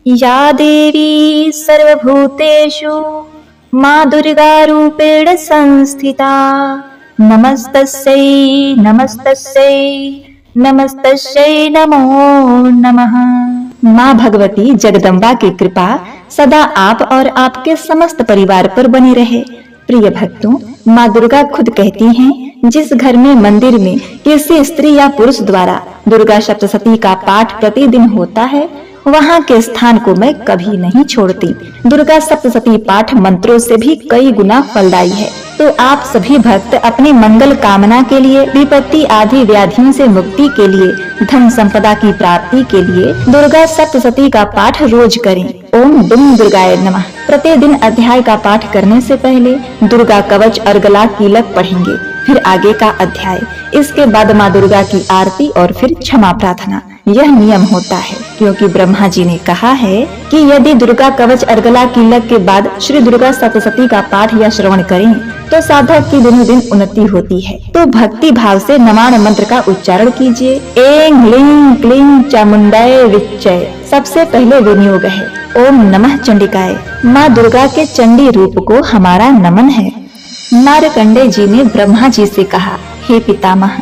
या देवी सर्वभूतेषु माँ दुर्गा रूपेण संस्थिता नमस्तस्यै नमस्तस्यै नमस्तस्यै नमो नमः। माँ भगवती जगदम्बा की कृपा सदा आप और आपके समस्त परिवार पर बनी रहे। प्रिय भक्तों, माँ दुर्गा खुद कहती हैं, जिस घर में मंदिर में किसी स्त्री या पुरुष द्वारा दुर्गा सप्तशती का पाठ प्रतिदिन होता है, वहाँ के स्थान को मैं कभी नहीं छोड़ती। दुर्गा सप्तशती पाठ मंत्रों से भी कई गुना फलदायी है। तो आप सभी भक्त अपनी मंगल कामना के लिए, विपत्ति आदि व्याधियों से मुक्ति के लिए, धन संपदा की प्राप्ति के लिए दुर्गा सप्तशती का पाठ रोज करें। ओम दुम दुर्गाय नमः। प्रतिदिन अध्याय का पाठ करने से पहले दुर्गा कवच अर्गला कीलक पढ़ेंगे, फिर आगे का अध्याय, इसके बाद माँ दुर्गा की आरती और फिर क्षमा प्रार्थना। यह नियम होता है क्योंकि ब्रह्मा जी ने कहा है कि यदि दुर्गा कवच अर्गला कीलक के बाद श्री दुर्गा सप्तशती का पाठ या श्रवण करें तो साधक की दिनों दिन उन्नति होती है। तो भक्ति भाव से नमाण मंत्र का उच्चारण कीजिए। ऐं ह्लीं क्लीं चामुंडाय विच्चय। सबसे पहले विनियोग है ओम नमः चंडिकाय। माँ दुर्गा के चंडी रूप को हमारा नमन है। नारकंडे जी ने ब्रह्मा जी से कहा, हे पितामह,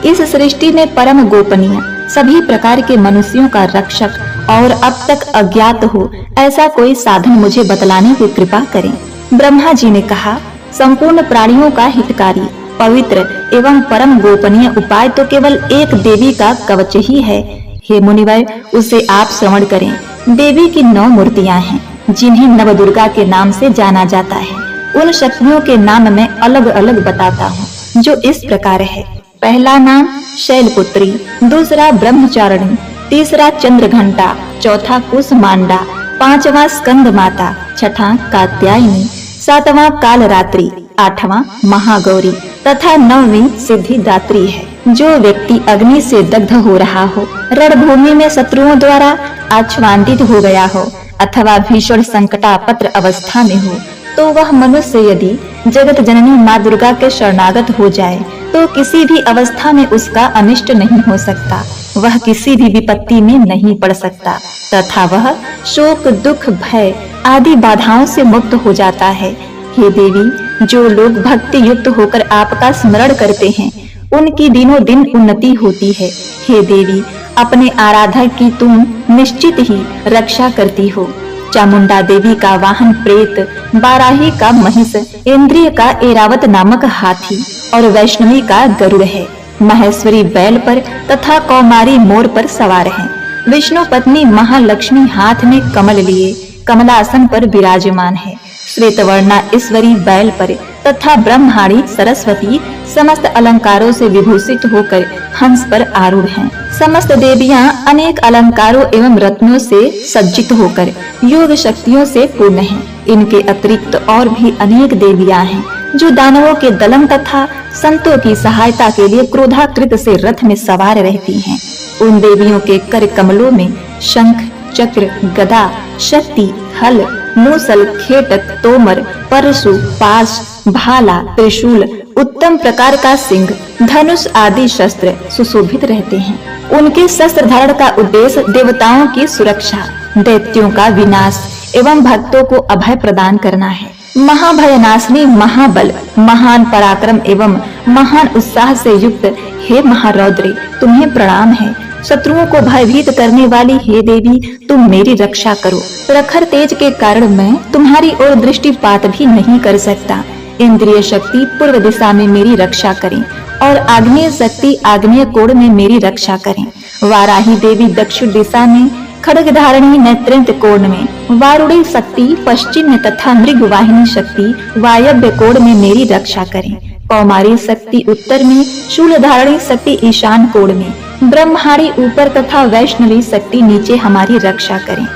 इस सृष्टि में परम गोपनीय, सभी प्रकार के मनुष्यों का रक्षक और अब तक अज्ञात हो ऐसा कोई साधन मुझे बतलाने की कृपा करें। ब्रह्मा जी ने कहा, संपूर्ण प्राणियों का हितकारी, पवित्र एवं परम गोपनीय उपाय तो केवल एक देवी का कवच ही है। हे मुनिवर, उसे आप श्रवण करें। देवी की 9 मूर्तियां हैं जिन्हें नव दुर्गा के नाम से जाना जाता है। उन शक्तियों के नाम मैं अलग अलग बताता हूँ, जो इस प्रकार है। पहला नाम शैलपुत्री, दूसरा ब्रह्मचारिणी, तीसरा चंद्रघंटा, चौथा कुसमांडा, पांचवा स्कंद माता, छठा कात्यायनी, सातवां कालरात्रि, आठवां महागौरी तथा 9वीं सिद्धिदात्री है। जो व्यक्ति अग्नि से दग्ध हो रहा हो, रणभूमि में शत्रुओं द्वारा आच्छादित हो गया हो अथवा भीषण संकटापत्र अवस्था में हो, तो वह मनुष्य यदि जगत जननी माँ दुर्गा के शरणागत हो जाए तो किसी भी अवस्था में उसका अनिष्ट नहीं हो सकता, वह किसी भी विपत्ति में नहीं पड़ सकता तथा वह शोक दुख भय आदि बाधाओं से मुक्त हो जाता है। हे देवी, जो लोग भक्ति युक्त होकर आपका स्मरण करते हैं उनकी दिनों दिन उन्नति होती है। हे देवी, अपने आराधक की तुम निश्चित ही रक्षा करती हो। चामुंडा देवी का वाहन प्रेत, बाराही का महिष, इंद्रिय का एरावत नामक हाथी और वैष्णवी का गरुड़ है। महेश्वरी बैल पर तथा कौमारी मोर पर सवार हैं। विष्णु पत्नी महालक्ष्मी हाथ में कमल लिए कमलासन पर विराजमान है। श्वेतवर्णा ईश्वरी बैल पर तथा ब्रह्माणी सरस्वती समस्त अलंकारों से विभूषित होकर हंस पर आरूढ़ हैं। समस्त देवियां अनेक अलंकारों एवं रत्नों से सज्जित होकर योग शक्तियों से पूर्ण हैं। इनके अतिरिक्त और भी अनेक देवियां हैं जो दानवों के दलन तथा संतों की सहायता के लिए क्रोधाकृत से रथ में सवार रहती हैं। उन देवियों के कर कमलों में शंख, चक्र, गदा, शक्ति, हल, मूसल, खेटक, तोमर, परशु, पाश, भाला, त्रिशूल, उत्तम प्रकार का सिंह, धनुष आदि शस्त्र सुशोभित रहते हैं। उनके शस्त्र धारण का उद्देश्य देवताओं की सुरक्षा, दैत्यों का विनाश एवं भक्तों को अभय प्रदान करना है। महाभयनाशिनी, महाबल, महान पराक्रम एवं महान उत्साह से युक्त हे महारौद्री, तुम्हें प्रणाम है। शत्रुओं को भयभीत करने वाली हे देवी, तुम मेरी रक्षा करो। प्रखर तेज के कारण मैं तुम्हारी ओर दृष्टिपात भी नहीं कर सकता। इंद्रिय शक्ति पूर्व दिशा में मेरी रक्षा करें और आग्नेय शक्ति आग्नेय कोण में मेरी रक्षा करें। वाराही देवी दक्षिण दिशा में, खड्ग धारणी नेत्रंत कोण में, वारुणी शक्ति पश्चिम में तथा मृगवाहिनी शक्ति वायव्य कोण में मेरी रक्षा करें। कौमारी शक्ति उत्तर में, शूल धारणी शक्ति ईशान कोण में, ब्रह्माणी ऊपर तथा वैष्णवी शक्ति नीचे हमारी रक्षा करें।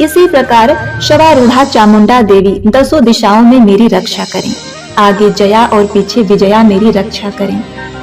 इसी प्रकार शवारूढ़ा चामुंडा देवी 10 दिशाओं में मेरी रक्षा करें। आगे जया और पीछे विजया मेरी रक्षा करें।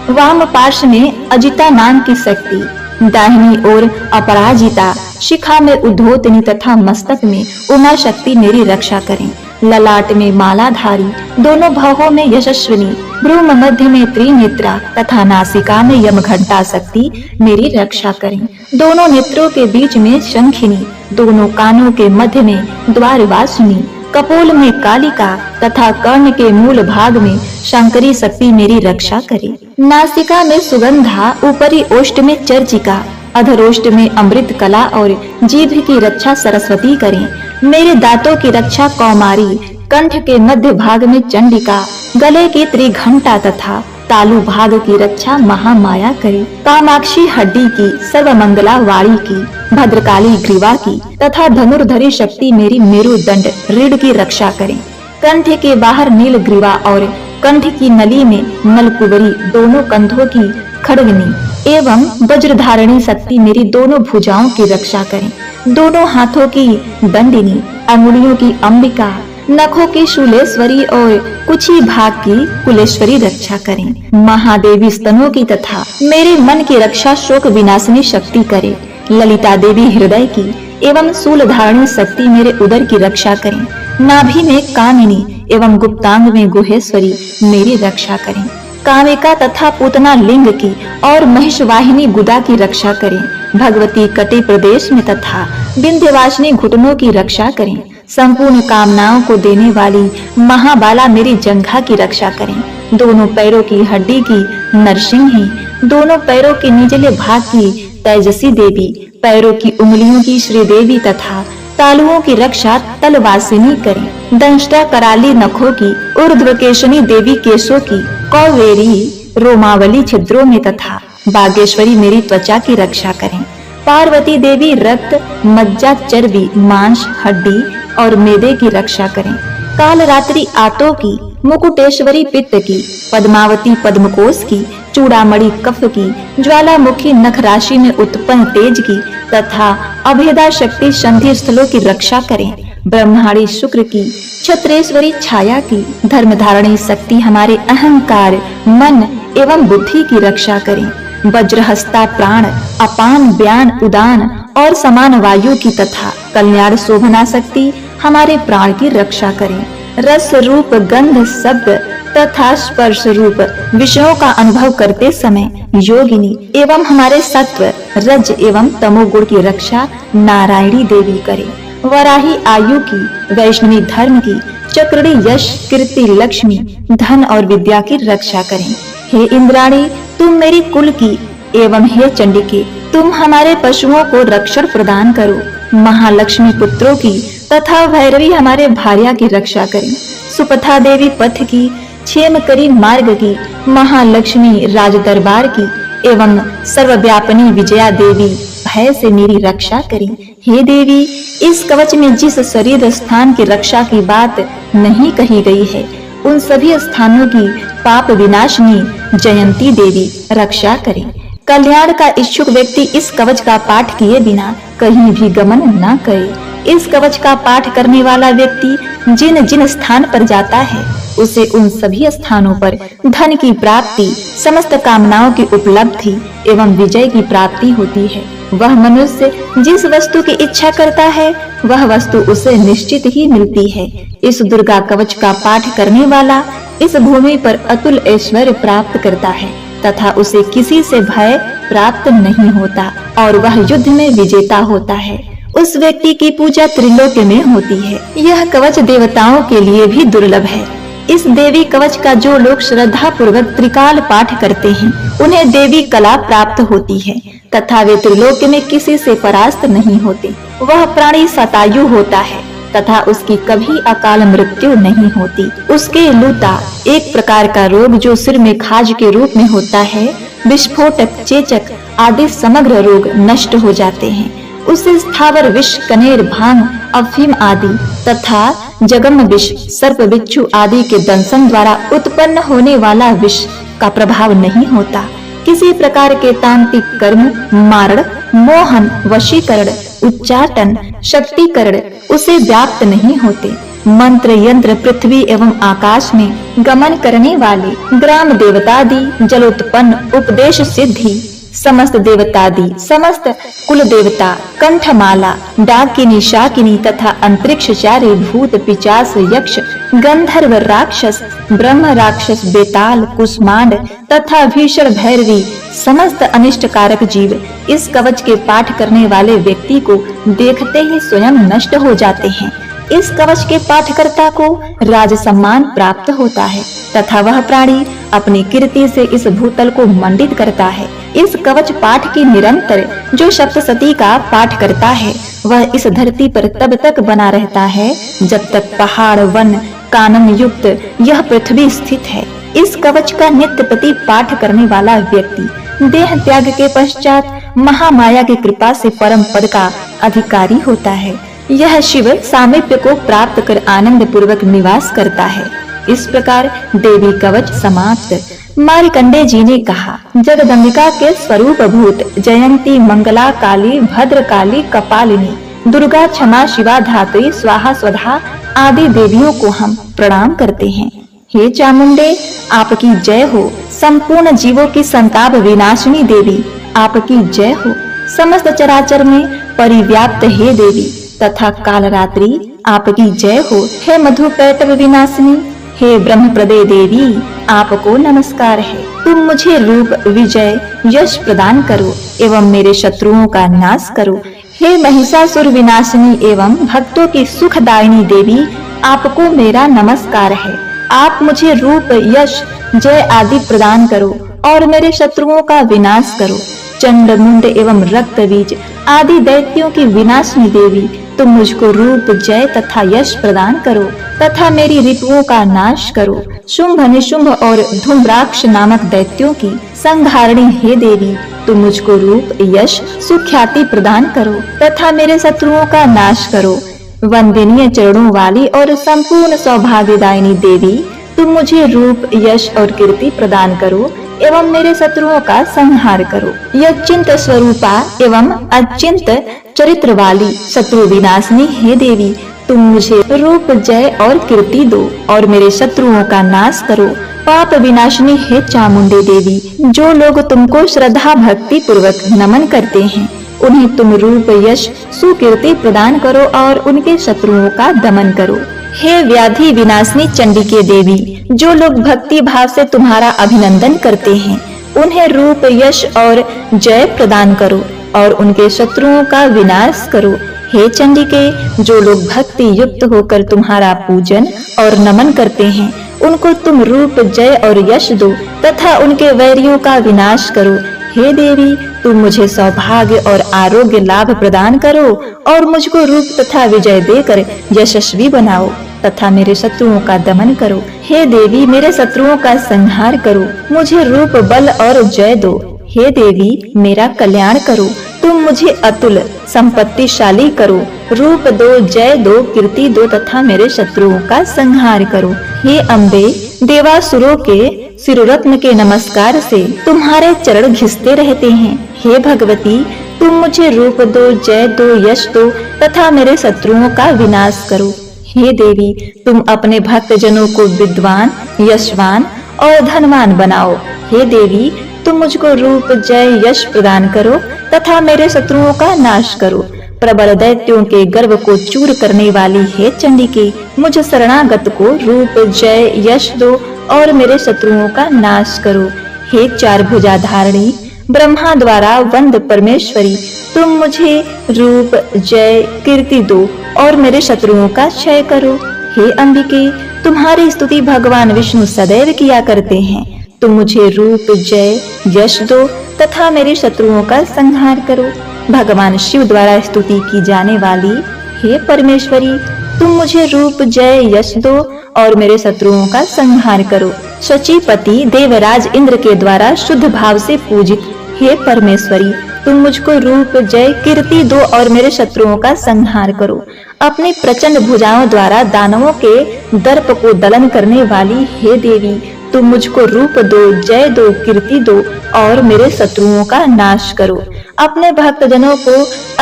वाम पार्श्व में अजिता नाम की शक्ति, दाहिनी ओर अपराजिता, शिखा में उद्धोतनी तथा मस्तक में उमा शक्ति मेरी रक्षा करें। ललाट में मालाधारी, दोनों भवों में यशस्विनी, भ्रूम मध्य में त्रिनेत्रा तथा नासिका में यमघंटा शक्ति मेरी रक्षा करें। दोनों नेत्रों के बीच में शंखिनी, दोनों कानों के मध्य में द्वारवासिनी, कपोल में कालिका तथा कर्ण के मूल भाग में शंकरी शक्ति मेरी रक्षा करे। नासिका में सुगंधा, ऊपरी ओष्ठ में चर्चिका, अधरोष्ठ में अमृत कला और जीभ की रक्षा सरस्वती करें। मेरे दांतों की रक्षा कौमारी, कंठ के मध्य भाग में चंडिका, गले की त्रिघंटा तथा तालु भाग की रक्षा महामाया करे। कामाक्षी हड्डी की, सर्वमंगला वाणी की, भद्रकाली ग्रीवा की तथा धनुर्धरी शक्ति मेरी मेरुदंड रीढ़ की रक्षा करें। कंठ के बाहर नील ग्रीवा और कंठ की नली में नलकुबरी, दोनों कंधों की खड्गनी एवं वज्रधारणी शक्ति मेरी दोनों भुजाओं की रक्षा करें। दोनों हाथों की दंडिनी, अंगुलियों की अंबिका, नखों की शूलेश्वरी और कुछ ही भाग की कुलेश्वरी रक्षा करें। महादेवी स्तनों की तथा मेरे मन की रक्षा शोक विनाशिनी शक्ति करे। ललिता देवी हृदय की एवं शूल धारणी शक्ति मेरे उदर की रक्षा करें। नाभि में कामिनी एवं गुप्तांग में गुहेश्वरी मेरी रक्षा करें। कामिका तथा पूतना लिंग की और महिषवाहिनी गुदा की रक्षा करें। भगवती कटी प्रदेश में तथा विंध्यवासिनी घुटनों की रक्षा करें। संपूर्ण कामनाओं को देने वाली महाबाला मेरी जंघा की रक्षा करें। दोनों पैरों की हड्डी की नरसिंही, दोनों पैरों के निचले भाग की तेजसी देवी, पैरों की उंगलियों की श्रीदेवी तथा तालुओं की रक्षा तलवासिनी करें। दंष्टा कराली नखों की, ऊर्ध्वकेशनी देवी केशों की, कौवेरी रोमावली छिद्रों में तथा बागेश्वरी मेरी त्वचा की रक्षा करें। पार्वती देवी रक्त, मज्जा, चर्बी, मांस, हड्डी और मेदे की रक्षा करें। काल रात्रि आतों की, मुकुटेश्वरी पित्त की, पद्मावती पद्मकोश की, चूड़ामणि कफ की, ज्वालामुखी नख राशि में उत्पन्न तेज की तथा अभेदा शक्ति संधि स्थलों की रक्षा करें। ब्रह्माणी शुक्र की, छत्रेश्वरी छाया की, धर्मधारणी शक्ति हमारे अहंकार, मन एवं बुद्धि की रक्षा करें। वज्रहस्ता प्राण, अपान, व्यान, उदान और समान वायु की तथा कल्याण शोभना शक्ति हमारे प्राण की रक्षा करें। रस रूप गंध शब्द तथा स्पर्श रूप विषयों का अनुभव करते समय योगिनी एवं हमारे सत्व, रज एवं तमोगुण की रक्षा नारायणी देवी करे। वराही आयु की, वैष्णवी धर्म की, चक्रणी यश, कीर्ति, लक्ष्मी, धन और विद्या की रक्षा करें। हे इंद्राणी, तुम मेरी कुल की एवं हे चंडिके, तुम हमारे पशुओं को रक्षण प्रदान करो। महालक्ष्मी पुत्रों की तथा भैरवी हमारे भार्या की रक्षा करें। सुपथा देवी पथ की, क्षेमकरी मार्ग की, महालक्ष्मी राज दरबार की एवं सर्वव्यापिनी विजया देवी भय से मेरी रक्षा करें। हे देवी, इस कवच में जिस शरीर स्थान की रक्षा की बात नहीं कही गई है, उन सभी स्थानों की पाप विनाशिनी जयंती देवी रक्षा करें। कल्याण का इच्छुक व्यक्ति इस कवच का पाठ किए बिना कहीं भी गमन न करे। इस कवच का पाठ करने वाला व्यक्ति जिन जिन स्थान पर जाता है, उसे उन सभी स्थानों पर धन की प्राप्ति, समस्त कामनाओं की उपलब्धि एवं विजय की प्राप्ति होती है। वह मनुष्य जिस वस्तु की इच्छा करता है, वह वस्तु उसे निश्चित ही मिलती है। इस दुर्गा कवच का पाठ करने वाला इस भूमि पर अतुल ऐश्वर्य प्राप्त करता है तथा उसे किसी से भय प्राप्त नहीं होता और वह युद्ध में विजेता होता है। उस व्यक्ति की पूजा त्रिलोक में होती है। यह कवच देवताओं के लिए भी दुर्लभ है। इस देवी कवच का जो लोग श्रद्धा पूर्वक त्रिकाल पाठ करते हैं, उन्हें देवी कला प्राप्त होती है तथा वे त्रिलोक में किसी से परास्त नहीं होते। वह प्राणी शतायु होता है तथा उसकी कभी अकाल मृत्यु नहीं होती। उसके लूता, एक प्रकार का रोग जो सिर में खाज के रूप में होता है, विस्फोटक, चेचक आदि समग्र रोग नष्ट हो जाते हैं। उससे स्थावर विष, कनेर, भांग, अफीम आदि तथा जगम विष, सर्प, बिच्छू आदि के दंशन द्वारा उत्पन्न होने वाला विष का प्रभाव नहीं होता। किसी प्रकार के तांत्रिक कर्म, मारण, मोहन, वशीकरण, उच्चाटन, शक्तिकरण उसे व्याप्त नहीं होते। मंत्र, यंत्र, पृथ्वी एवं आकाश में गमन करने वाले ग्राम देवतादि, जलोत्पन्न, उपदेश सिद्धि, समस्त देवतादि, समस्त कुल देवता, कंठमाला, डाकिनी, शाकिनी तथा अंतरिक्षचारी, भूत, पिशाच, यक्ष, गंधर्व, राक्षस, ब्रह्म राक्षस, बेताल, कुष्मांड तथा भीषण भैरवी, समस्त अनिष्टकारक जीव इस कवच के पाठ करने वाले व्यक्ति को देखते ही स्वयं नष्ट हो जाते हैं। इस कवच के पाठकर्ता को राज सम्मान प्राप्त होता है तथा वह प्राणी अपनी कीर्ति से इस भूतल को मंडित करता है। इस कवच पाठ की निरंतर जो सप्तशती का पाठ करता है वह इस धरती पर तब तक बना रहता है जब तक पहाड़, वन, कानन युक्त यह पृथ्वी स्थित है। इस कवच का नित्य प्रति पाठ करने वाला व्यक्ति देह त्याग के पश्चात महामाया की कृपा से परम पद का अधिकारी होता है। यह शिव सामीप्य को प्राप्त कर आनंद पूर्वक निवास करता है। इस प्रकार देवी कवच समाप्त। मार्कंडेय जी ने कहा, जगदम्बिका के स्वरूप भूत जयंती, मंगला, काली, भद्रकाली, कपालिनी, दुर्गा, क्षमा, शिवा, धात्री, स्वाहा, स्वधा आदि देवियों को हम प्रणाम करते हैं। हे चामुंडे, आपकी जय हो। संपूर्ण जीवों की संताप विनाशिनी देवी, आपकी जय हो। समस्त चराचर में परिव्याप्त हे देवी तथा कालरात्रि, आपकी जय हो। हे मधुकैटभ विनाशिनी, हे ब्रह्मप्रदे देवी, आपको नमस्कार है। तुम मुझे रूप, विजय, यश प्रदान करो एवं मेरे शत्रुओं का नाश करो। हे महिषासुर विनाशिनी एवं भक्तों की सुखदायिनी देवी, आपको मेरा नमस्कार है। आप मुझे रूप, यश, जय आदि प्रदान करो और मेरे शत्रुओं का विनाश करो। चंड, मुंड एवं रक्त बीज आदि दैत्यों की विनाशिनी देवी, तुम मुझको रूप, जय तथा यश प्रदान करो तथा मेरी रिपुओं का नाश करो। शुंभ, निशुंभ और धूम्राक्ष नामक दैत्यों की संहारिणी हे देवी, तुम मुझको रूप, यश, सुख्याति प्रदान करो तथा मेरे शत्रुओं का नाश करो। वंदनीय चरणों वाली और संपूर्ण सौभाग्यदायिनी देवी, तुम मुझे रूप, यश और कीर्ति प्रदान करो एवं मेरे शत्रुओं का संहार करो। यचिंत स्वरूपा एवं अचिंत चरित्र वाली शत्रु विनाशिनी हे देवी, तुम मुझे रूप, जय और कीर्ति दो और मेरे शत्रुओं का नाश करो। पाप विनाशिनी हे चामुंडे देवी, जो लोग तुमको श्रद्धा भक्ति पूर्वक नमन करते हैं उन्हें तुम रूप, यश, सुकीर्ति प्रदान करो और उनके शत्रुओं का दमन करो। हे व्याधि विनाशिनी चंडिके देवी, जो लोग भक्ति भाव से तुम्हारा अभिनंदन करते हैं उन्हें रूप, यश और जय प्रदान करो और उनके शत्रुओं का विनाश करो। हे चंडिके, जो लोग भक्ति युक्त होकर तुम्हारा पूजन और नमन करते हैं उनको तुम रूप, जय और यश दो तथा उनके वैरियों का विनाश करो। हे देवी, तुम मुझे सौभाग्य और आरोग्य लाभ प्रदान करो और मुझको रूप तथा विजय देकर यशस्वी बनाओ तथा मेरे शत्रुओं का दमन करो। हे देवी, मेरे शत्रुओं का संहार करो, मुझे रूप, बल और जय दो। हे देवी, मेरा कल्याण करो, तुम मुझे अतुल संपत्तिशाली करो, रूप दो, जय दो, कीर्ति दो तथा मेरे शत्रुओं का संहार करो। हे अम्बे, देवासुरों के सिररत्न के नमस्कार से तुम्हारे चरण घिसते रहते हैं। हे भगवती, तुम मुझे रूप दो, जय दो, यश दो तथा मेरे शत्रुओं का विनाश करो। हे देवी, तुम अपने भक्त जनों को विद्वान, यशवान और धनवान बनाओ। हे देवी, तुम मुझको रूप, जय, यश प्रदान करो तथा मेरे शत्रुओं का नाश करो। प्रबल दैत्यों के गर्व को चूर करने वाली हे चंडिके, मुझ शरणागत को रूप, जय, यश दो और मेरे शत्रुओं का नाश करो। हे चार भुजा धारणी, ब्रह्मा द्वारा वंद परमेश्वरी, तुम मुझे रूप, जय, कीर्ति दो और मेरे शत्रुओं का क्षय करो। हे अंबिके, तुम्हारी स्तुति भगवान विष्णु सदैव किया करते हैं। तुम मुझे रूप, जय, यश दो तथा मेरे शत्रुओं का संहार करो। भगवान शिव द्वारा स्तुति की जाने वाली हे परमेश्वरी, तुम मुझे रूप, जय, यश दो और मेरे शत्रुओं का संहार करो। शचीपति देवराज इंद्र के द्वारा शुद्ध भाव से पूजित हे परमेश्वरी, तुम मुझको रूप, जय, कीर्ति दो और मेरे शत्रुओं का संहार करो। अपनी प्रचंड भुजाओं द्वारा दानवों के दर्प को दलन करने वाली हे देवी, तुम मुझको रूप दो, जय दो, कीर्ति दो और मेरे शत्रुओं का नाश करो। अपने भक्त जनों को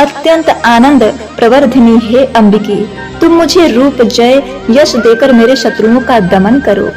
अत्यंत आनंद प्रवर्धिनी हे अंबिके, तुम मुझे रूप, जय, यश देकर मेरे शत्रुओं का दमन करो।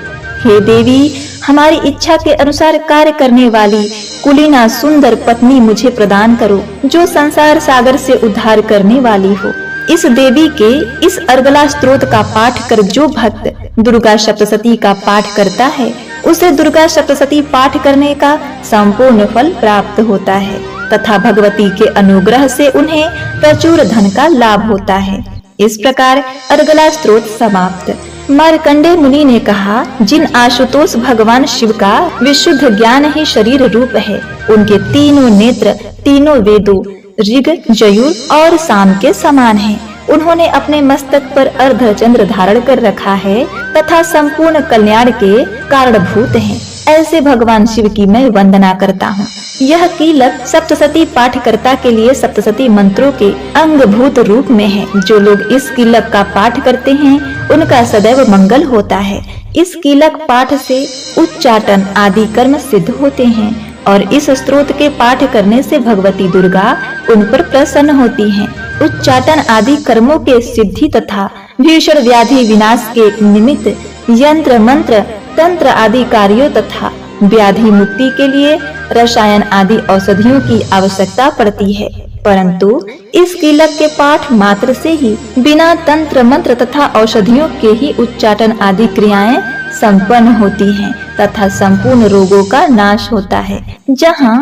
हे देवी, हमारी इच्छा के अनुसार कार्य करने वाली कुलीना सुंदर पत्नी मुझे प्रदान करो, जो संसार सागर से उद्धार करने वाली हो। इस देवी के इस अर्गला स्तोत्र का पाठ कर जो भक्त दुर्गा सप्तशती का पाठ करता है, उसे दुर्गा सप्तशती पाठ करने का संपूर्ण फल प्राप्त होता है तथा भगवती के अनुग्रह से उन्हें प्रचुर धन का लाभ होता है। इस प्रकार अर्गला स्तोत्र समाप्त। मार्कंडेय मुनि ने कहा, जिन आशुतोष भगवान शिव का विशुद्ध ज्ञान ही शरीर रूप है, उनके तीनों नेत्र तीनों वेदों ऋग, यजुर और साम के समान हैं। उन्होंने अपने मस्तक पर अर्धचंद्र धारण कर रखा है तथा संपूर्ण कल्याण के कारणभूत हैं। ऐसे भगवान शिव की मैं वंदना करता हूँ। यह कीलक सप्तशती पाठकर्ता के लिए सप्तशती मंत्रों के अंगभूत रूप में है। जो लोग इस कीलक का पाठ करते हैं, उनका सदैव मंगल होता है। इस कीलक पाठ से उच्चाटन आदि कर्म सिद्ध होते हैं और इस स्तोत्र के पाठ करने से भगवती दुर्गा उन पर प्रसन्न होती हैं। उच्चाटन आदि कर्मों के सिद्धि तथा भीषण व्याधि विनाश के निमित्त यंत्र मंत्र तंत्र आदि कार्यों तथा व्याधि मुक्ति के लिए रसायन आदि औषधियों की आवश्यकता पड़ती है, परंतु इस कीलक के पाठ मात्र से ही बिना तंत्र मंत्र तथा औषधियों के ही उच्चाटन आदि क्रियाएं संपन्न होती हैं तथा संपूर्ण रोगों का नाश होता है। जहाँ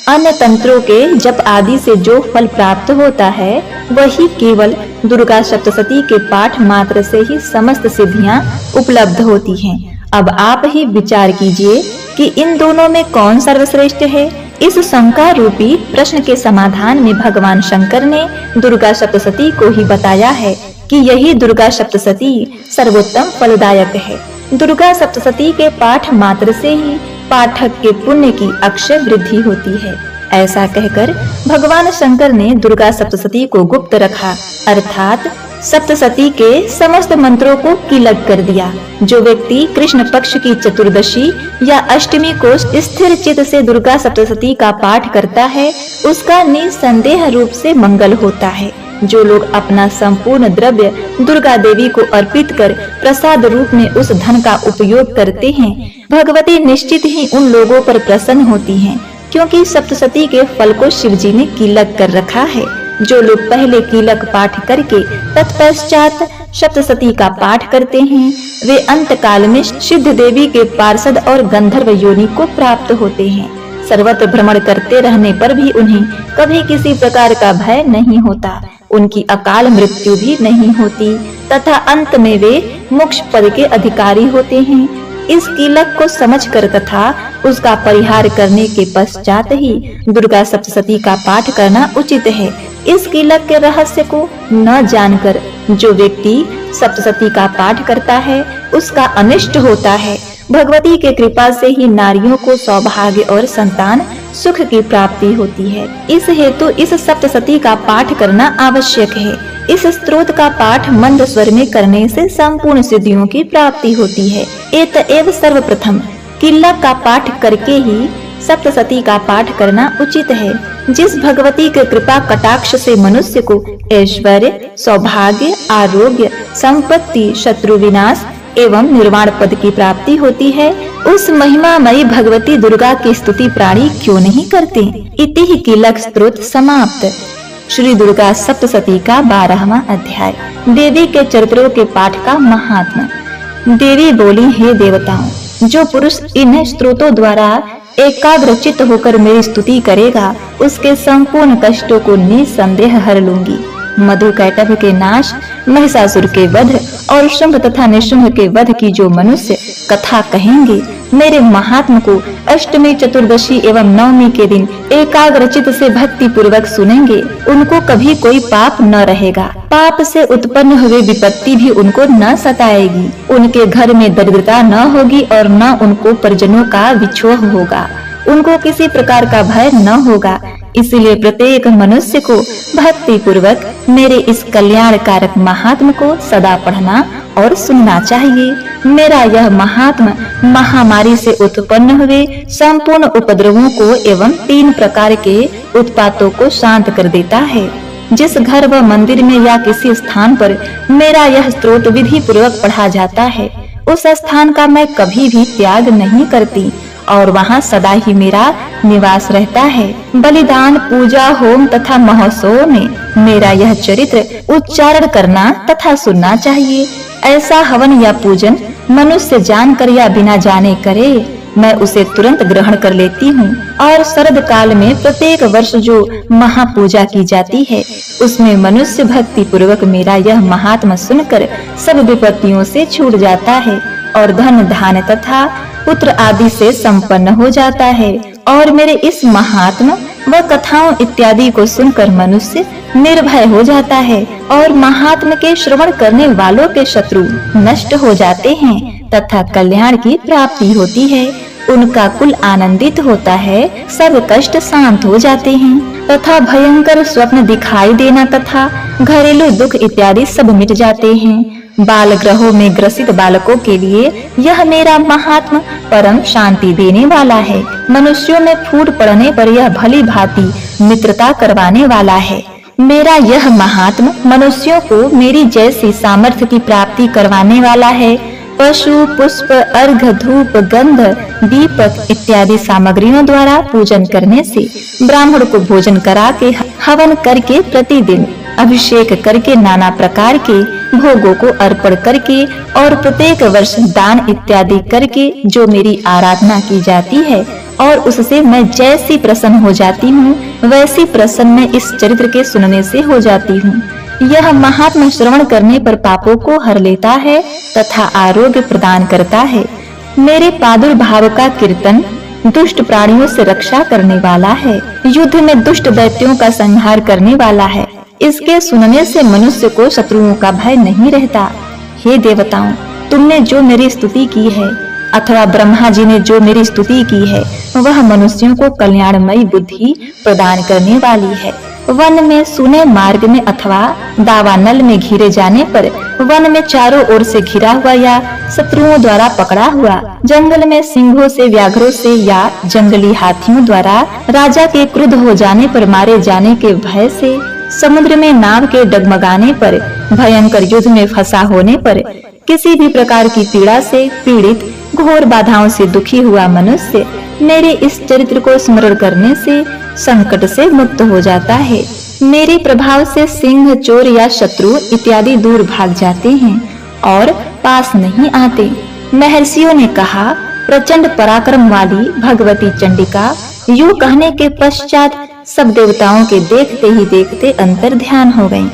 अन्य तंत्रों के जप आदि से जो फल प्राप्त होता है, वही केवल दुर्गा सप्तशती के पाठ मात्र से ही समस्त सिद्धियां उपलब्ध होती हैं। अब आप ही विचार कीजिए कि इन दोनों में कौन सर्वश्रेष्ठ है। इस शंका रूपी प्रश्न के समाधान में भगवान शंकर ने दुर्गा सप्तशती को ही बताया है कि यही दुर्गा सप्तशती सर्वोत्तम फलदायक है। दुर्गा सप्तशती के पाठ मात्र से ही पाठक के पुण्य की अक्षय वृद्धि होती है। ऐसा कहकर भगवान शंकर ने दुर्गा सप्तशती को गुप्त रखा, अर्थात सप्तशती के समस्त मंत्रों को कीलक कर दिया। जो व्यक्ति कृष्ण पक्ष की चतुर्दशी या अष्टमी को स्थिर चित्त से दुर्गा सप्तशती का पाठ करता है, उसका निसंदेह रूप से मंगल होता है। जो लोग अपना संपूर्ण द्रव्य दुर्गा देवी को अर्पित कर प्रसाद रूप में उस धन का उपयोग करते हैं, भगवती निश्चित ही उन लोगों पर प्रसन्न होती हैं, क्योंकि सप्तशती के फल को शिव जी ने कीलक कर रखा है। जो लोग पहले कीलक पाठ करके तत्पश्चात सप्तशती का पाठ करते हैं, वे अंत काल में सिद्ध देवी के पार्षद और गंधर्व योनि को प्राप्त होते हैं। सर्वत्र भ्रमण करते रहने पर भी उन्हें कभी किसी प्रकार का भय नहीं होता, उनकी अकाल मृत्यु भी नहीं होती तथा अंत में वे मोक्ष पद के अधिकारी होते हैं। इस कीलक को समझकर तथा उसका परिहार करने के पश्चात ही दुर्गा सप्तशती का पाठ करना उचित है। इस कीलक के रहस्य को न जानकर जो व्यक्ति सप्तशती का पाठ करता है, उसका अनिष्ट होता है। भगवती के कृपा से ही नारियों को सौभाग्य और संतान सुख की प्राप्ति होती है। इस हेतु इस सप्तशती का पाठ करना आवश्यक है। इस स्तोत्र का पाठ मंद स्वर में करने से संपूर्ण सिद्धियों की प्राप्ति होती है। एतएव सर्वप्रथम कीलक का पाठ करके ही सप्तशती का पाठ करना उचित है। जिस भगवती के कृपा कटाक्ष से मनुष्य को ऐश्वर्य, सौभाग्य, आरोग्य, संपत्ति, शत्रु विनाश एवं निर्वाण पद की प्राप्ति होती है, उस महिमामयी भगवती दुर्गा की स्तुति प्राणी क्यों नहीं करते। इति ही कीलक स्तोत्र समाप्त। श्री दुर्गा सप्तशती का 12वां अध्याय। देवी के चरित्रों के पाठ का महात्मा। देवी बोली, हे देवताओं, जो पुरुष इन स्तोत्रों द्वारा एकाग्रचित्त होकर मेरी स्तुति करेगा, उसके संपूर्ण कष्टों को निसंदेह हर लूंगी। मधुकैटभ के नाश, महिषासुर के वध और शुंभ तथा निशुंभ के वध की जो मनुष्य कथा कहेंगे, मेरे महात्म को अष्टमी, चतुर्दशी एवं नवमी के दिन एकाग्रचित्त से भक्ति पूर्वक सुनेंगे, उनको कभी कोई पाप न रहेगा। पाप से उत्पन्न हुए विपत्ति भी उनको न सताएगी। उनके घर में दरिद्रता न होगी और न उनको परिजनों का विछोह होगा। उनको किसी प्रकार का भय न होगा। इसलिए प्रत्येक मनुष्य को भक्ति पूर्वक मेरे इस कल्याण कारक महात्म को सदा पढ़ना और सुनना चाहिए। मेरा यह महात्म महामारी से उत्पन्न हुए संपूर्ण उपद्रवों को एवं 3 प्रकार के उत्पातों को शांत कर देता है। जिस घर व मंदिर में या किसी स्थान पर मेरा यह स्तोत्र विधि पूर्वक पढ़ा जाता है, उस स्थान का मैं कभी भी त्याग नहीं करती और वहाँ सदा ही मेरा निवास रहता है। बलिदान, पूजा, होम तथा महोत्सव में मेरा यह चरित्र उच्चारण करना तथा सुनना चाहिए। ऐसा हवन या पूजन मनुष्य जानकर या बिना जाने करे, मैं उसे तुरंत ग्रहण कर लेती हूँ। और शरद काल में प्रत्येक वर्ष जो महापूजा की जाती है, उसमें मनुष्य भक्ति पूर्वक मेरा यह महात्मा सुनकर सब विपत्तियों से छूट जाता है और धन धान्य तथा पुत्र आदि से संपन्न हो जाता है। और मेरे इस महात्मा व कथाओं इत्यादि को सुनकर मनुष्य निर्भय हो जाता है और महात्मा के श्रवण करने वालों के शत्रु नष्ट हो जाते हैं तथा कल्याण की प्राप्ति होती है। उनका कुल आनंदित होता है, सब कष्ट शांत हो जाते हैं तथा भयंकर स्वप्न दिखाई देना तथा घरेलू दुख इत्यादि सब मिट जाते हैं। बाल ग्रहों में ग्रसित बालकों के लिए यह मेरा महात्मा परम शांति देने वाला है। मनुष्यों में फूट पड़ने पर यह भली भांति मित्रता करवाने वाला है। मेरा यह महात्मा मनुष्यों को मेरी जैसी सामर्थ्य की प्राप्ति करवाने वाला है। पशु, पुष्प, अर्घ, धूप, गंध, दीपक इत्यादि सामग्रियों द्वारा पूजन करने से, ब्राह्मण को भोजन करा के, हवन करके, प्रतिदिन अभिषेक करके, नाना प्रकार के भोगों को अर्पण करके और प्रत्येक वर्ष दान इत्यादि करके जो मेरी आराधना की जाती है और उससे मैं जैसी प्रसन्न हो जाती हूँ, वैसी प्रसन्न इस चरित्र के सुनने से हो जाती हूँ। यह महात्मा श्रवण करने पर पापों को हर लेता है तथा आरोग्य प्रदान करता है। मेरे प्रादुर्भाव का कीर्तन दुष्ट प्राणियों से रक्षा करने वाला है, युद्ध में दुष्ट दैत्यों का संहार करने वाला है। इसके सुनने से मनुष्य को शत्रुओं का भय नहीं रहता। हे देवताओं, तुमने जो मेरी स्तुति की है अथवा ब्रह्मा जी ने जो मेरी स्तुति की है, वह मनुष्यों को कल्याणमयी बुद्धि प्रदान करने वाली है। वन में, सुने मार्ग में अथवा दावानल में घिरे जाने पर, वन में चारों ओर से घिरा हुआ या शत्रुओं द्वारा पकड़ा हुआ, जंगल में सिंहों से, व्याघ्रों से या जंगली हाथियों द्वारा राजा के क्रुद्ध हो जाने पर मारे जाने के भय से, समुद्र में नाव के डगमगाने पर, भयंकर युद्ध में फंसा होने पर, किसी भी प्रकार की पीड़ा से पीड़ित, घोर बाधाओं से दुखी हुआ मनुष्य मेरे इस चरित्र को स्मरण करने से संकट से मुक्त हो जाता है। मेरे प्रभाव से सिंह, चोर या शत्रु इत्यादि दूर भाग जाते हैं और पास नहीं आते। महर्षियों ने कहा, प्रचंड पराक्रम वाली भगवती चंडिका, यूं कहने के पश्चात सब देवताओं के देखते ही देखते अंतर ध्यान हो गईं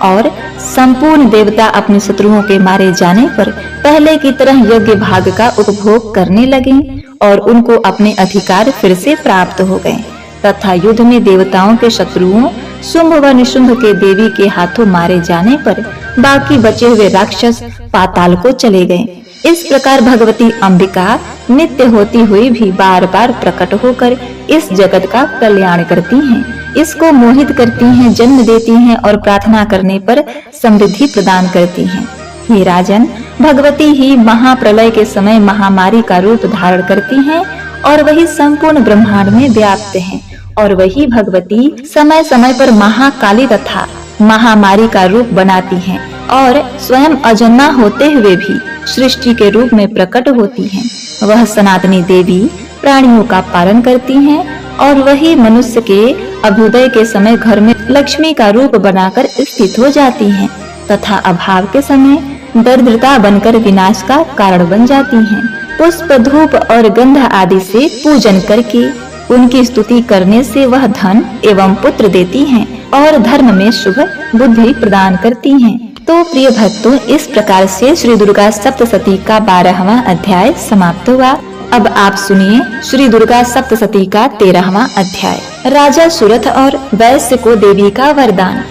और संपूर्ण देवता अपने शत्रुओं के मारे जाने पर पहले की तरह यज्ञ भाग का उपभोग करने लगे और उनको अपने अधिकार फिर से प्राप्त हो गए तथा युद्ध में देवताओं के शत्रुओं शुंभ व निशुंभ के देवी के हाथों मारे जाने पर बाकी बचे हुए राक्षस पाताल को चले गए। इस प्रकार भगवती अंबिका नित्य होती हुई भी बार बार प्रकट होकर इस जगत का कल्याण करती हैं, इसको मोहित करती हैं, जन्म देती हैं और प्रार्थना करने पर समृद्धि प्रदान करती हैं। हे राजन, भगवती ही महाप्रलय के समय महामारी का रूप धारण करती हैं और वही संपूर्ण ब्रह्मांड में व्याप्त हैं और वही भगवती समय समय पर महाकाली तथा महामारी का रूप बनाती हैं और स्वयं अजन्मा होते हुए भी सृष्टि के रूप में प्रकट होती हैं। वह सनातनी देवी प्राणियों का पालन करती हैं और वही मनुष्य के अभ्युदय के समय घर में लक्ष्मी का रूप बनाकर स्थित हो जाती हैं तथा अभाव के समय दरिद्रता बनकर विनाश का कारण बन जाती हैं। पुष्प, धूप और गंध आदि से पूजन करके उनकी स्तुति करने से वह धन एवं पुत्र देती हैं और धर्म में शुभ बुद्धि प्रदान करती हैं। तो प्रिय भक्तों, इस प्रकार से श्री दुर्गा सप्तशती का 12वां अध्याय समाप्त हुआ। अब आप सुनिए श्री दुर्गा सप्तशती का 13वां अध्याय। राजा सुरथ और वैश्य को देवी का वरदान।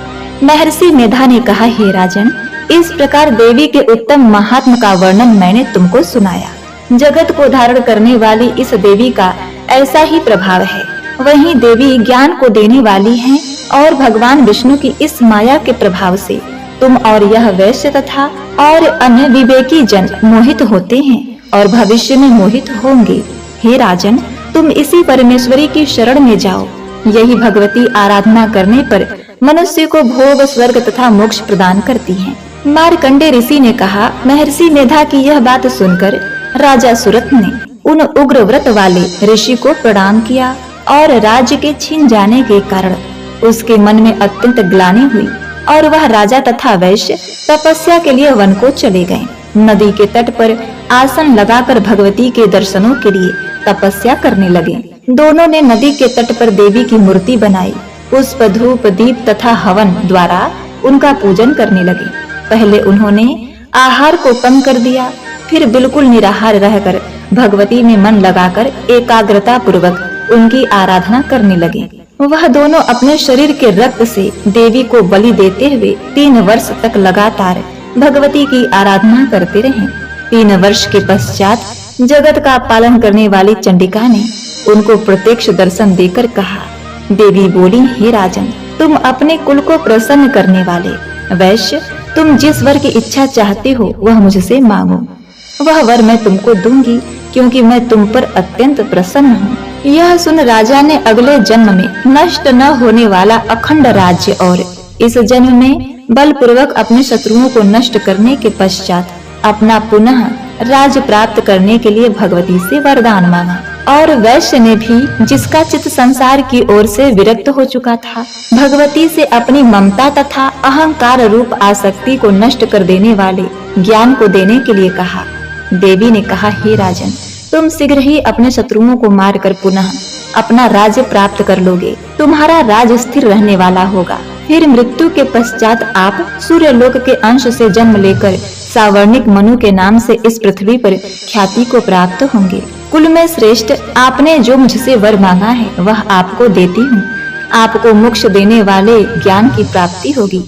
महर्षि मेधा ने कहा, हे राजन, इस प्रकार देवी के उत्तम महात्म का वर्णन मैंने तुमको सुनाया। जगत को धारण करने वाली इस देवी का ऐसा ही प्रभाव है। वही देवी ज्ञान को देने वाली है और भगवान विष्णु की इस माया के प्रभाव से तुम और यह वैश्य तथा और अन्य विवेकी जन मोहित होते हैं और भविष्य में मोहित होंगे। हे राजन, तुम इसी परमेश्वरी की शरण में जाओ। यही भगवती आराधना करने पर मनुष्य को भोग, स्वर्ग तथा मोक्ष प्रदान करती है। मार्कंडे ऋषि ने कहा, महर्षि मेधा की यह बात सुनकर राजा सुरथ ने उन उग्र व्रत वाले ऋषि को प्रणाम किया और राज्य के छीन जाने के कारण उसके मन में अत्यंत ग्लानि हुई और वह राजा तथा वैश्य तपस्या के लिए वन को चले गए। नदी के तट पर आसन लगाकर भगवती के दर्शनों के लिए तपस्या करने लगे। दोनों ने नदी के तट पर देवी की मूर्ति बनाई। पुष्प, धूप, दीप तथा हवन द्वारा उनका पूजन करने लगे। पहले उन्होंने आहार को कम कर दिया, फिर बिल्कुल निराहार रहकर भगवती में मन लगाकर एकाग्रता पूर्वक उनकी आराधना करने लगे। वह दोनों अपने शरीर के रक्त से देवी को बलि देते हुए 3 वर्ष तक लगातार भगवती की आराधना करते रहे। 3 वर्ष के पश्चात जगत का पालन करने वाली चंडिका ने उनको प्रत्यक्ष दर्शन देकर कहा, देवी बोली, हे राजन, तुम अपने कुल को प्रसन्न करने वाले वैश्य, तुम जिस वर की इच्छा चाहते हो वह मुझसे मांगो, वह वर मैं तुमको दूंगी, क्योंकि मैं तुम पर अत्यंत प्रसन्न हूँ। यह सुन राजा ने अगले जन्म में नष्ट न होने वाला अखंड राज्य और इस जन्म में बलपूर्वक अपने शत्रुओं को नष्ट करने के पश्चात अपना पुनः राज्य प्राप्त करने के लिए भगवती से वरदान मांगा। और वैश्य ने भी, जिसका चित्त संसार की ओर से विरक्त हो चुका था, भगवती से अपनी ममता तथा अहंकार रूप आसक्ति को नष्ट कर देने वाले ज्ञान को देने के लिए कहा। देवी ने कहा, हे राजन, तुम शीघ्र ही अपने शत्रुओं को मारकर पुनः अपना राज्य प्राप्त कर लोगे। तुम्हारा राज्य स्थिर रहने वाला होगा। फिर मृत्यु के पश्चात आप सूर्यलोक के अंश से जन्म लेकर सावर्णिक मनु के नाम से इस पृथ्वी पर ख्याति को प्राप्त होंगे। कुल में श्रेष्ठ, आपने जो मुझसे वर मांगा है वह आपको देती हूँ। आपको मोक्ष देने वाले ज्ञान की प्राप्ति होगी।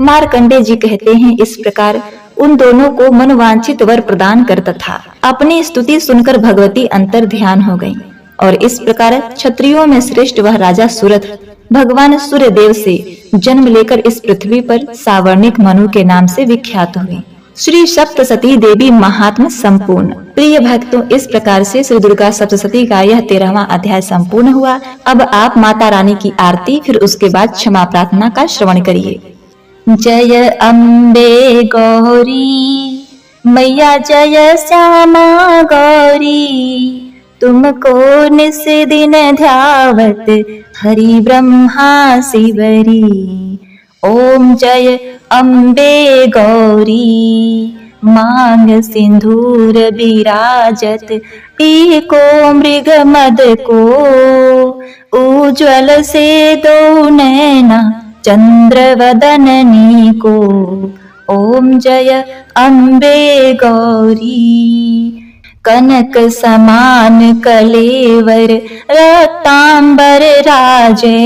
मार्कंडे जी कहते हैं, इस प्रकार उन दोनों को मनवांछित वर प्रदान कर तथा अपनी स्तुति सुनकर भगवती अंतर ध्यान हो गई। और इस प्रकार क्षत्रियों में श्रेष्ठ वह राजा सुरथ भगवान सूर्य देव से जन्म लेकर इस पृथ्वी पर सावर्णिक मनु के नाम से विख्यात हुए। श्री सप्तसती देवी महात्म संपूर्ण। प्रिय भक्तों, इस प्रकार से श्री दुर्गा सप्तसती का यह 13वां अध्याय संपूर्ण हुआ। अब आप माता रानी की आरती, फिर उसके बाद क्षमा प्रार्थना का श्रवण करिए। जय अम्बे गौरी मैया, जय श्यामा गौरी, तुमको निस दिन ध्यावत हरि ब्रह्मा शिवरी। ओम जय अम्बे गौरी, मांग सिंदूर विराजत, टीको मृग मद को, उज्ज्वल से दो नैना चंद्र वदननी को। ओम जय अम्बे गौरी, कनक समान कलेवर रक्तांबर राजे,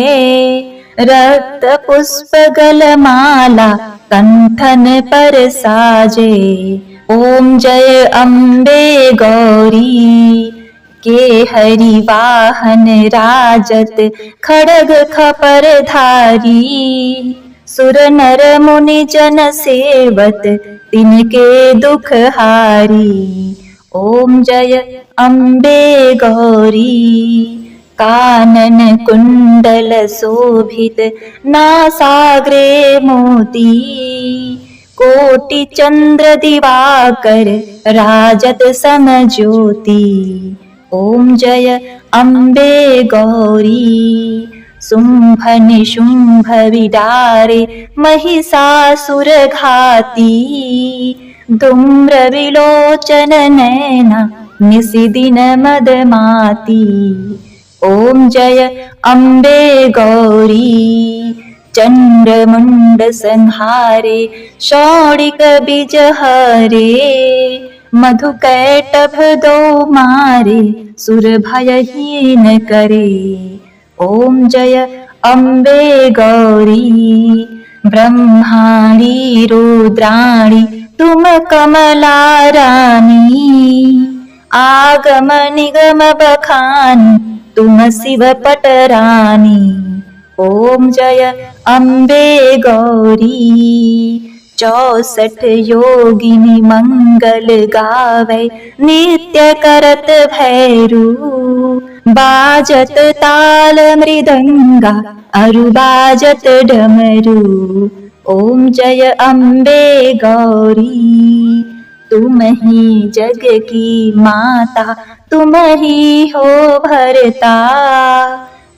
रक्त पुष्प गलमाला कंठन पर साजे। ओम जय अम्बे गौरी, के हरि वाहन राजत, खड़ग खपर धारी, सुर नर मुनि जन सेवत, तिनके दुख हारी। ओम जय अम्बे गौरी, कानन कुंडल शोभित, नासाग्रे मोती, कोटि चंद्र दिवाकर राजत समज्योति। ओम जय अम्बे गौरी, शुंभ निशुंभ विदारे, महिषासुर घाती, धूम्र विलोचन नैना, निशिदिन मदमाती। ओम जय अम्बे गौरी, चंद्र मुंड संहारे, शौरिक बीज हरे, मधु कैटभ दो मारे, सुर भयहीन करे। ओम जय अम्बे गौरी, ब्रह्माणी रुद्राणी, तुम कमला रानी, आगम निगम बखानी, तुम शिव पटरानी। ओम जय अम्बे गौरी, 64 योगिनी मंगल गावे, नित्य करत भैरू, बाजत ताल मृदंगा, अरु बाजत डमरू। ओम जय अम्बे गौरी, तुम ही जग की माता, तुम ही हो भरता,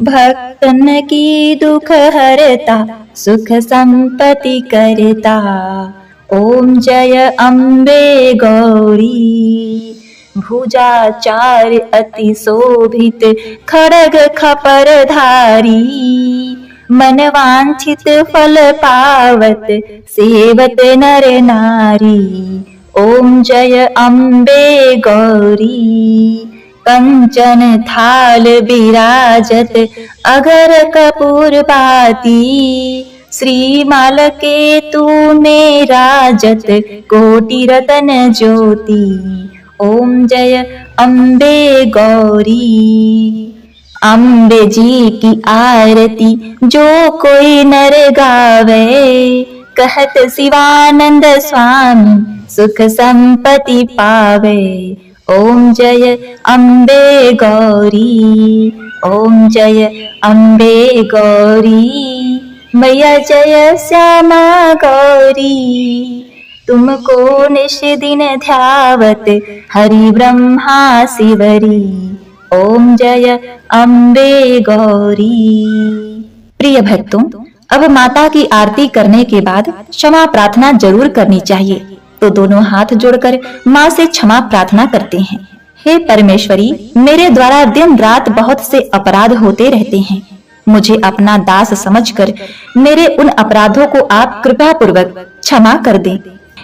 भक्तन की दुख हरता, सुख संपत्ति करता। ओम जय अम्बे गौरी, भुजाचार अति शोभित, खड्ग खपर धारी, मन वांछित फल पावत, सेवत नर नारी। ओम जय अम्बे गौरी, कंचन थाल विराजत, अगर कपूर बाती, श्रीमाल के तू में राजत, कोटि रतन ज्योति। ओम जय अम्बे गौरी, अम्बे जी की आरती जो कोई नर गावे, कहत शिवानंद स्वामी सुख संपत्ति पावे। ओम जय अम्बे गौरी, ओम जय अम्बे गौरी, मैया जय श्यामा गौरी, तुमको निश दिन ध्यावत, हरि ब्रह्मा शिवरी। ओम जय अम्बे गौरी। प्रिय भक्तों, अब माता की आरती करने के बाद क्षमा प्रार्थना जरूर करनी चाहिए। तो दोनों हाथ जोड़कर माँ से क्षमा प्रार्थना करते हैं। हे परमेश्वरी, मेरे द्वारा दिन रात बहुत से अपराध होते रहते हैं। मुझे अपना दास समझकर मेरे उन अपराधों को आप कृपा पूर्वक क्षमा कर दें।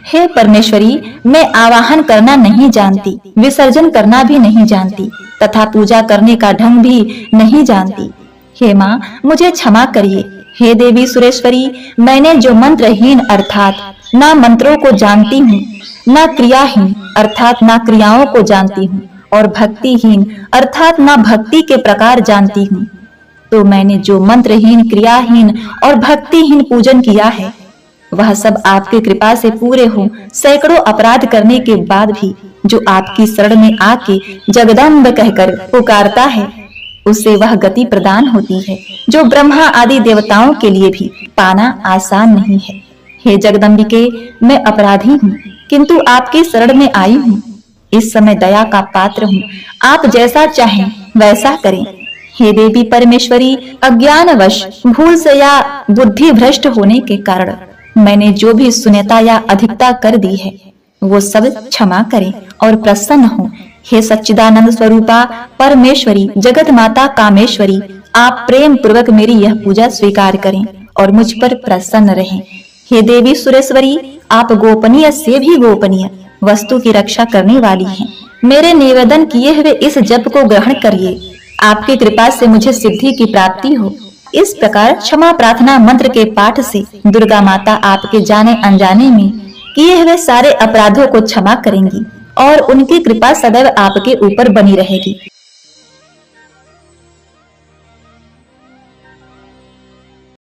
हे परमेश्वरी, मैं आवाहन करना नहीं जानती, विसर्जन करना भी नहीं जानती, तथा पूजा करने का ढंग भी नहीं जानती। हे माँ, मुझे क्षमा करिए। हे देवी सुरेश्वरी, मैंने जो मंत्रहीन अर्थात ना मंत्रों को जानती हूँ, ना क्रियाहीन अर्थात ना क्रियाओं को जानती हूँ, और भक्तिहीन अर्थात ना भक्ति के प्रकार जानती हूँ, तो मैंने जो मंत्रहीन, क्रियाहीन और भक्तिहीन पूजन किया है, वह सब आपकी कृपा से पूरे हो। सैकड़ों अपराध करने के बाद भी जो आपकी शरण में आके जगदम्ब कहकर पुकारता है, उसे वह गति प्रदान होती है जो ब्रह्मा आदि देवताओं के लिए भी पाना आसान नहीं है। हे जगदम्बिके, मैं अपराधी हूँ, किंतु आपकी शरण में आई हूँ। इस समय दया का पात्र हूँ, आप जैसा चाहें वैसा करें। हे देवी परमेश्वरी, अज्ञानवश, भूल से या बुद्धि भ्रष्ट होने के कारण मैंने जो भी शून्यता या अधिकता कर दी है, वो सब क्षमा करें और प्रसन्न हो। हे सच्चिदानंद स्वरूपा परमेश्वरी, जगत माता कामेश्वरी, आप प्रेम पूर्वक मेरी यह पूजा स्वीकार करें और मुझ पर प्रसन्न रहें। हे देवी सुरेश्वरी, आप गोपनीय से भी गोपनीय वस्तु की रक्षा करने वाली हैं। मेरे निवेदन किए हुए इस जप को ग्रहण करिए। आपकी कृपा से मुझे सिद्धि की प्राप्ति हो। इस प्रकार क्षमा प्रार्थना मंत्र के पाठ से दुर्गा माता आपके जाने अनजाने में किए हुए सारे अपराधों को क्षमा करेंगी और उनकी कृपा सदैव आपके ऊपर बनी रहेगी।